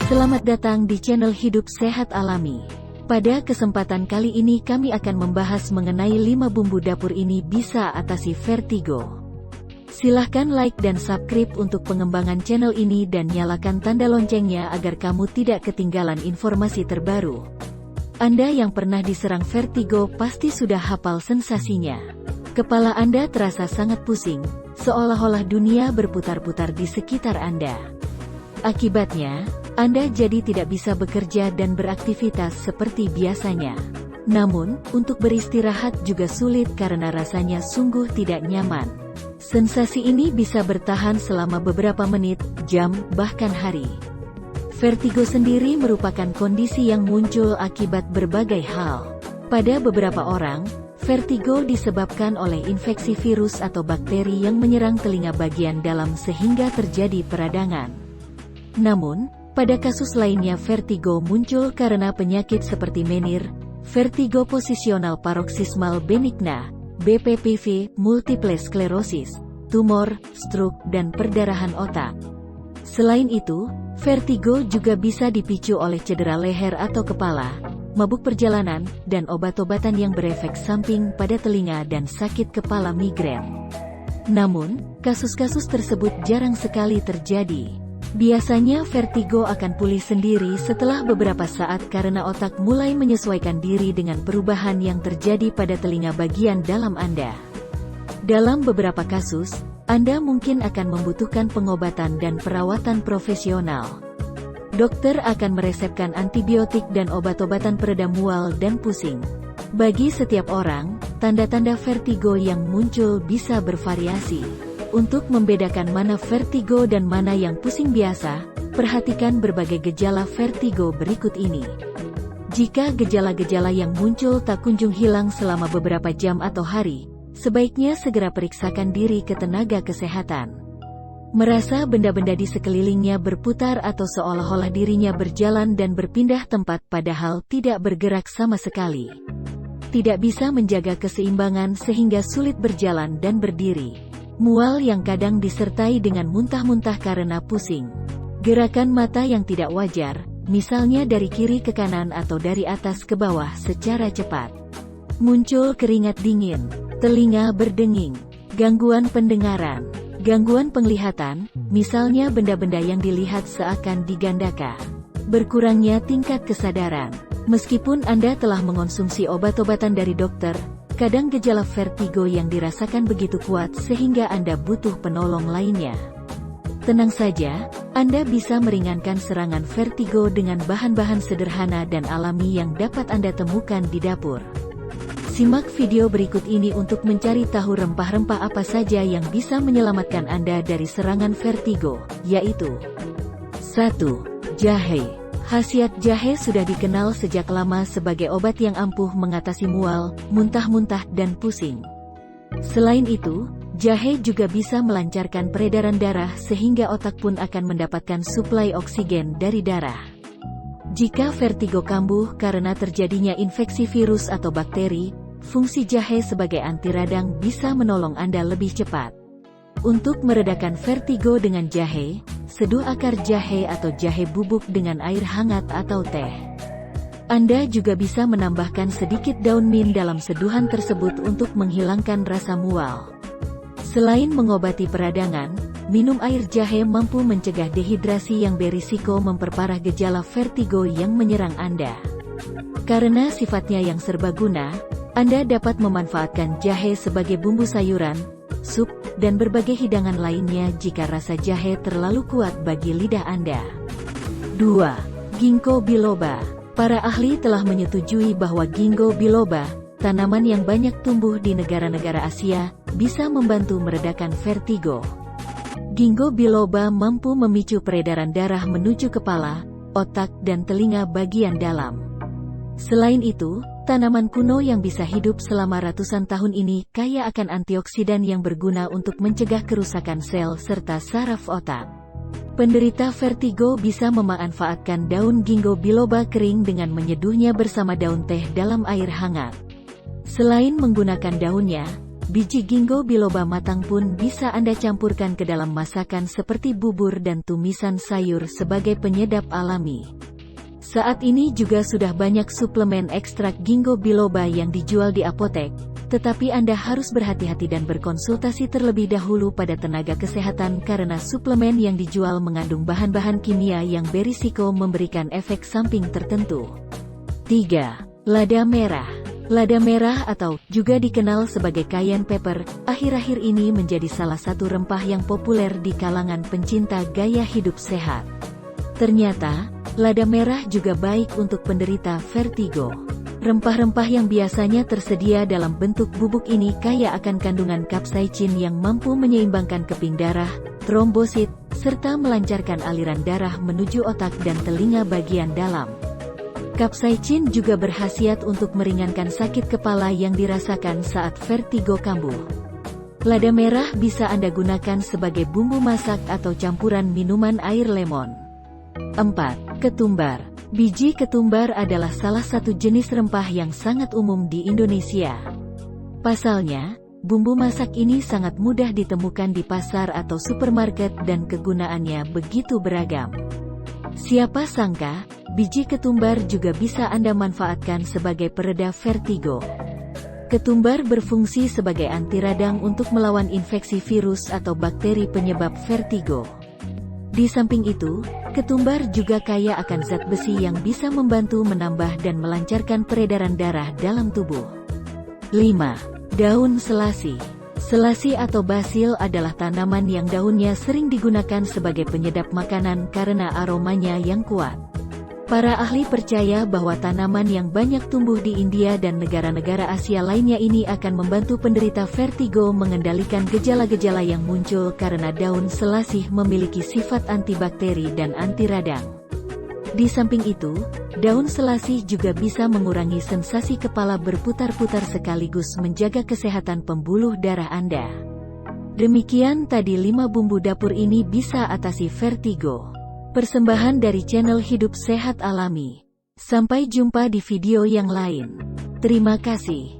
Selamat datang di channel Hidup Sehat Alami. Pada kesempatan kali ini kami akan membahas mengenai 5 bumbu dapur ini bisa atasi vertigo. Silahkan like dan subscribe untuk pengembangan channel ini dan nyalakan tanda loncengnya agar kamu tidak ketinggalan informasi terbaru. Anda yang pernah diserang vertigo pasti sudah hafal sensasinya. Kepala Anda terasa sangat pusing, seolah-olah dunia berputar-putar di sekitar Anda. Akibatnya, Anda jadi tidak bisa bekerja dan beraktivitas seperti biasanya. Namun, untuk beristirahat juga sulit karena rasanya sungguh tidak nyaman. Sensasi ini bisa bertahan selama beberapa menit, jam, bahkan hari. Vertigo sendiri merupakan kondisi yang muncul akibat berbagai hal. Pada beberapa orang, vertigo disebabkan oleh infeksi virus atau bakteri yang menyerang telinga bagian dalam sehingga terjadi peradangan. Namun, pada kasus lainnya vertigo muncul karena penyakit seperti menir, vertigo posisional paroksismal benigna, BPPV, multiple sklerosis, tumor, stroke, dan perdarahan otak. Selain itu, vertigo juga bisa dipicu oleh cedera leher atau kepala, mabuk perjalanan, dan obat-obatan yang berefek samping pada telinga dan sakit kepala migrain. Namun, kasus-kasus tersebut jarang sekali terjadi. Biasanya vertigo akan pulih sendiri setelah beberapa saat karena otak mulai menyesuaikan diri dengan perubahan yang terjadi pada telinga bagian dalam Anda. Dalam beberapa kasus, Anda mungkin akan membutuhkan pengobatan dan perawatan profesional. Dokter akan meresepkan antibiotik dan obat-obatan peredam mual dan pusing. Bagi setiap orang, tanda-tanda vertigo yang muncul bisa bervariasi. Untuk membedakan mana vertigo dan mana yang pusing biasa, perhatikan berbagai gejala vertigo berikut ini. Jika gejala-gejala yang muncul tak kunjung hilang selama beberapa jam atau hari, sebaiknya segera periksakan diri ke tenaga kesehatan. Merasa benda-benda di sekelilingnya berputar atau seolah-olah dirinya berjalan dan berpindah tempat padahal tidak bergerak sama sekali. Tidak bisa menjaga keseimbangan sehingga sulit berjalan dan berdiri. Mual yang kadang disertai dengan muntah-muntah karena pusing. Gerakan mata yang tidak wajar, misalnya dari kiri ke kanan atau dari atas ke bawah secara cepat. Muncul keringat dingin, telinga berdenging, gangguan pendengaran, gangguan penglihatan, misalnya benda-benda yang dilihat seakan digandaka. Berkurangnya tingkat kesadaran. Meskipun Anda telah mengonsumsi obat-obatan dari dokter, kadang gejala vertigo yang dirasakan begitu kuat sehingga Anda butuh penolong lainnya. Tenang saja, Anda bisa meringankan serangan vertigo dengan bahan-bahan sederhana dan alami yang dapat Anda temukan di dapur. Simak video berikut ini untuk mencari tahu rempah-rempah apa saja yang bisa menyelamatkan Anda dari serangan vertigo, yaitu 1. Jahe. Khasiat jahe sudah dikenal sejak lama sebagai obat yang ampuh mengatasi mual, muntah-muntah, dan pusing. Selain itu, jahe juga bisa melancarkan peredaran darah sehingga otak pun akan mendapatkan suplai oksigen dari darah. Jika vertigo kambuh karena terjadinya infeksi virus atau bakteri, fungsi jahe sebagai anti radang bisa menolong Anda lebih cepat. Untuk meredakan vertigo dengan jahe, seduh akar jahe atau jahe bubuk dengan air hangat atau teh. Anda juga bisa menambahkan sedikit daun mint dalam seduhan tersebut untuk menghilangkan rasa mual. Selain mengobati peradangan, minum air jahe mampu mencegah dehidrasi yang berisiko memperparah gejala vertigo yang menyerang Anda. Karena sifatnya yang serbaguna, Anda dapat memanfaatkan jahe sebagai bumbu sayuran, sup, dan berbagai hidangan lainnya jika rasa jahe terlalu kuat bagi lidah Anda. 2. Ginkgo biloba. Para ahli telah menyetujui bahwa ginkgo biloba, tanaman yang banyak tumbuh di negara-negara Asia, bisa membantu meredakan vertigo. Ginkgo biloba mampu memicu peredaran darah menuju kepala, otak, dan telinga bagian dalam. Selain itu, tanaman kuno yang bisa hidup selama ratusan tahun ini kaya akan antioksidan yang berguna untuk mencegah kerusakan sel serta saraf otak. Penderita vertigo bisa memanfaatkan daun ginkgo biloba kering dengan menyeduhnya bersama daun teh dalam air hangat. Selain menggunakan daunnya, Biji ginkgo biloba matang pun bisa Anda campurkan ke dalam masakan seperti bubur dan tumisan sayur sebagai penyedap alami. Saat ini juga sudah banyak suplemen ekstrak ginkgo biloba yang dijual di apotek, tetapi Anda harus berhati-hati dan berkonsultasi terlebih dahulu pada tenaga kesehatan karena suplemen yang dijual mengandung bahan-bahan kimia yang berisiko memberikan efek samping tertentu. 3. Lada merah. Lada merah atau juga dikenal sebagai cayenne pepper, akhir-akhir ini menjadi salah satu rempah yang populer di kalangan pencinta gaya hidup sehat. Ternyata, lada merah juga baik untuk penderita vertigo. Rempah-rempah yang biasanya tersedia dalam bentuk bubuk ini kaya akan kandungan kapsaicin yang mampu menyeimbangkan keping darah, trombosit, serta melancarkan aliran darah menuju otak dan telinga bagian dalam. Kapsaicin juga berkhasiat untuk meringankan sakit kepala yang dirasakan saat vertigo kambuh. Lada merah bisa Anda gunakan sebagai bumbu masak atau campuran minuman air lemon. 4. Ketumbar. Biji ketumbar adalah salah satu jenis rempah yang sangat umum di Indonesia. Pasalnya, bumbu masak ini sangat mudah ditemukan di pasar atau supermarket dan kegunaannya begitu beragam. Siapa sangka, biji ketumbar juga bisa Anda manfaatkan sebagai pereda vertigo. Ketumbar berfungsi sebagai anti radang untuk melawan infeksi virus atau bakteri penyebab vertigo. Di samping itu, ketumbar juga kaya akan zat besi yang bisa membantu menambah dan melancarkan peredaran darah dalam tubuh. 5. Daun selasi. Selasi atau basil adalah tanaman yang daunnya sering digunakan sebagai penyedap makanan karena aromanya yang kuat. Para ahli percaya bahwa tanaman yang banyak tumbuh di India dan negara-negara Asia lainnya ini akan membantu penderita vertigo mengendalikan gejala-gejala yang muncul karena daun selasih memiliki sifat antibakteri dan anti radang. Di samping itu, daun selasih juga bisa mengurangi sensasi kepala berputar-putar sekaligus menjaga kesehatan pembuluh darah Anda. Demikian tadi 5 bumbu dapur ini bisa atasi vertigo. Persembahan dari channel Hidup Sehat Alami. Sampai jumpa di video yang lain. Terima kasih.